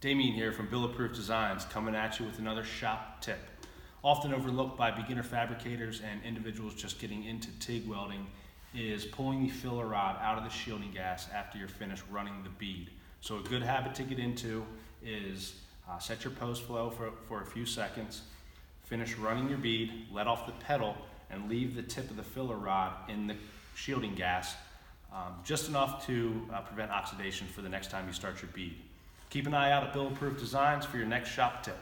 Damian here from Bulletproof Designs, coming at you with another shop tip. Often overlooked by beginner fabricators and individuals just getting into TIG welding is pulling the filler rod out of the shielding gas after you're finished running the bead. So a good habit to get into is set your post flow for a few seconds, finish running your bead, let off the pedal, and leave the tip of the filler rod in the shielding gas, just enough to prevent oxidation for the next time you start your bead. Keep an eye out at Bulletproof Designs for your next shop tip.